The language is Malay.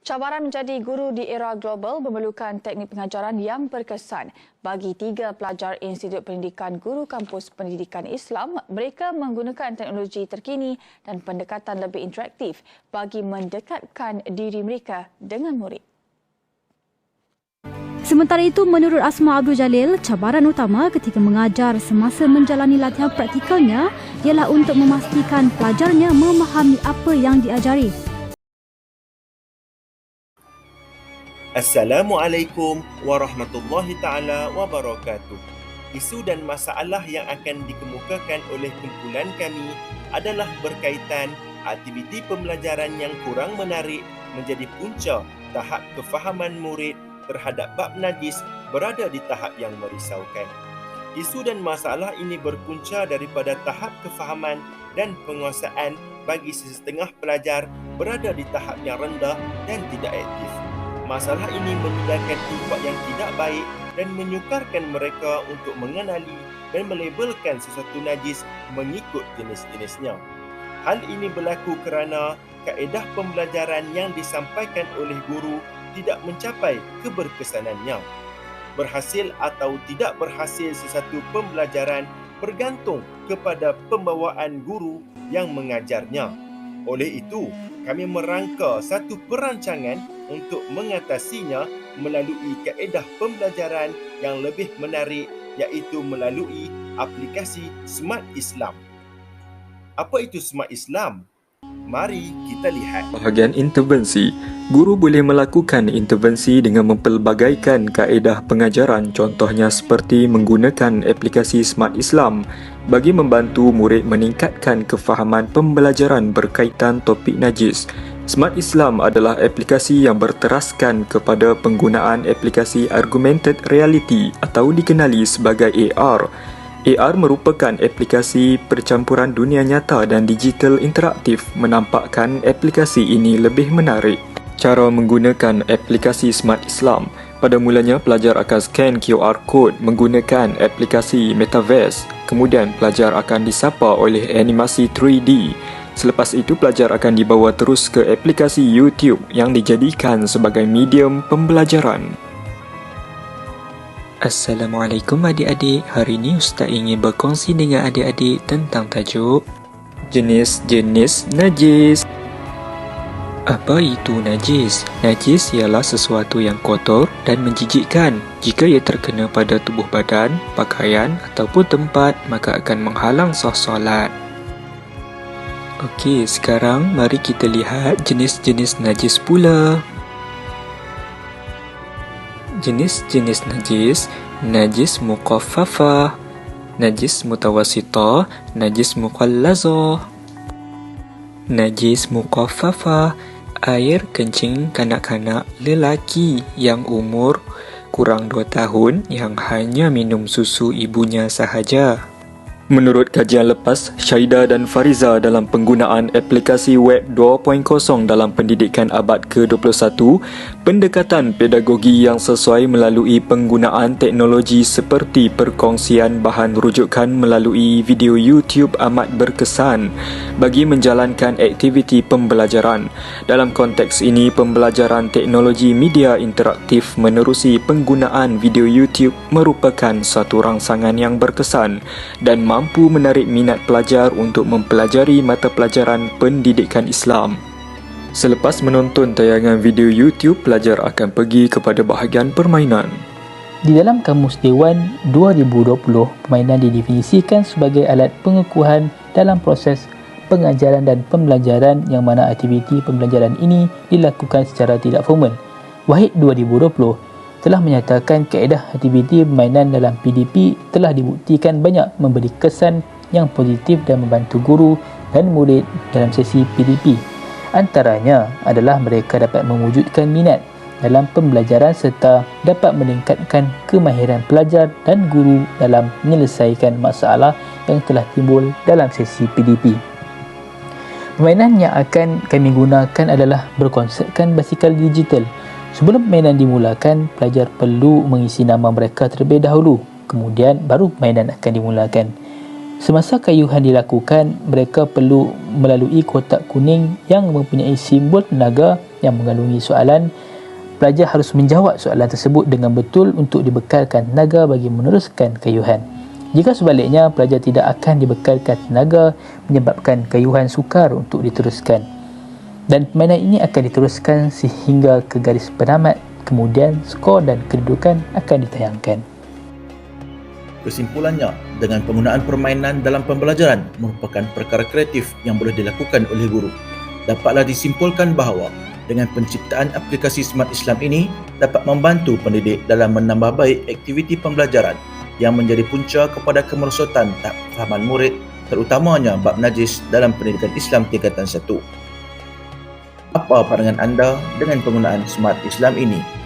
Cabaran menjadi guru di era global memerlukan teknik pengajaran yang berkesan. Bagi 3 pelajar Institut Pendidikan Guru Kampus Pendidikan Islam, mereka menggunakan teknologi terkini dan pendekatan lebih interaktif bagi mendekatkan diri mereka dengan murid. Sementara itu, menurut Asma Abdul Jalil, cabaran utama ketika mengajar semasa menjalani latihan praktikalnya ialah untuk memastikan pelajarnya memahami apa yang diajari. Assalamualaikum warahmatullahi ta'ala wabarakatuh. Isu dan masalah yang akan dikemukakan oleh kumpulan kami adalah berkaitan aktiviti pembelajaran yang kurang menarik menjadi punca tahap kefahaman murid terhadap bab najis berada di tahap yang merisaukan. Isu dan masalah ini berpunca daripada tahap kefahaman dan penguasaan bagi sesetengah pelajar berada di tahap yang rendah dan tidak aktif. Masalah ini meninggalkan impak yang tidak baik dan menyukarkan mereka untuk mengenali dan melabelkan sesuatu najis mengikut jenis-jenisnya. Hal ini berlaku kerana kaedah pembelajaran yang disampaikan oleh guru tidak mencapai keberkesanannya. Berhasil atau tidak berhasil sesuatu pembelajaran bergantung kepada pembawaan guru yang mengajarnya. Oleh itu, kami merangka satu perancangan untuk mengatasinya melalui kaedah pembelajaran yang lebih menarik, iaitu melalui aplikasi Smart Islam. Apa itu Smart Islam? Mari kita lihat. Bahagian intervensi. Guru boleh melakukan intervensi dengan mempelbagaikan kaedah pengajaran, contohnya seperti menggunakan aplikasi Smart Islam bagi membantu murid meningkatkan kefahaman pembelajaran berkaitan topik najis. Smart Islam adalah aplikasi yang berteraskan kepada penggunaan aplikasi Augmented Reality atau dikenali sebagai AR. AR merupakan aplikasi percampuran dunia nyata dan digital interaktif, menampakkan aplikasi ini lebih menarik. Cara menggunakan aplikasi Smart Islam. Pada mulanya, pelajar akan scan QR Code menggunakan aplikasi Metaverse. Kemudian, pelajar akan disapa oleh animasi 3D. Selepas itu, pelajar akan dibawa terus ke aplikasi YouTube yang dijadikan sebagai medium pembelajaran. Assalamualaikum adik-adik. Hari ini Ustaz ingin berkongsi dengan adik-adik tentang tajuk jenis-jenis najis. Apa itu najis? Najis ialah sesuatu yang kotor dan menjijikkan. Jika ia terkena pada tubuh badan, pakaian ataupun tempat, maka akan menghalang sah solat. Okey, sekarang mari kita lihat jenis-jenis najis pula. Jenis-jenis najis: najis muqaffafah, najis mutawassithah, najis muqallazah. Najis muqaffafah, air kencing kanak-kanak lelaki yang umur kurang 2 tahun yang hanya minum susu ibunya sahaja. Menurut kajian lepas, Syaida dan Fariza dalam penggunaan aplikasi web 2.0 dalam pendidikan abad ke-21, pendekatan pedagogi yang sesuai melalui penggunaan teknologi seperti perkongsian bahan rujukan melalui video YouTube amat berkesan bagi menjalankan aktiviti pembelajaran. Dalam konteks ini, pembelajaran teknologi media interaktif menerusi penggunaan video YouTube merupakan satu rangsangan yang berkesan dan mampu menarik minat pelajar untuk mempelajari mata pelajaran pendidikan Islam. Selepas menonton tayangan video YouTube, pelajar akan pergi kepada bahagian permainan. Di dalam Kamus Dewan 2020, permainan didefinisikan sebagai alat pengukuhan dalam proses pengajaran dan pembelajaran yang mana aktiviti pembelajaran ini dilakukan secara tidak formal. Wahid 2020 telah menyatakan kaedah aktiviti permainan dalam PDP telah dibuktikan banyak memberi kesan yang positif dan membantu guru dan murid dalam sesi PDP. Antaranya adalah mereka dapat mewujudkan minat dalam pembelajaran serta dapat meningkatkan kemahiran pelajar dan guru dalam menyelesaikan masalah yang telah timbul dalam sesi PDP. Permainan yang akan kami gunakan adalah berkonsepkan basikal digital. Sebelum permainan dimulakan, pelajar perlu mengisi nama mereka terlebih dahulu. Kemudian baru permainan akan dimulakan. Semasa kayuhan dilakukan, mereka perlu melalui kotak kuning yang mempunyai simbol tenaga yang mengandungi soalan. Pelajar harus menjawab soalan tersebut dengan betul untuk dibekalkan tenaga bagi meneruskan kayuhan. Jika sebaliknya, pelajar tidak akan dibekalkan tenaga menyebabkan kayuhan sukar untuk diteruskan. Dan permainan ini akan diteruskan sehingga ke garis penamat, kemudian skor dan kedudukan akan ditayangkan. Kesimpulannya, dengan penggunaan permainan dalam pembelajaran merupakan perkara kreatif yang boleh dilakukan oleh guru. Dapatlah disimpulkan bahawa dengan penciptaan aplikasi Smart Islam ini dapat membantu pendidik dalam menambah baik aktiviti pembelajaran yang menjadi punca kepada kemerosotan tahap fahaman murid, terutamanya bab najis dalam pendidikan Islam tingkatan 1. Apa pandangan anda dengan penggunaan Smart Islam ini?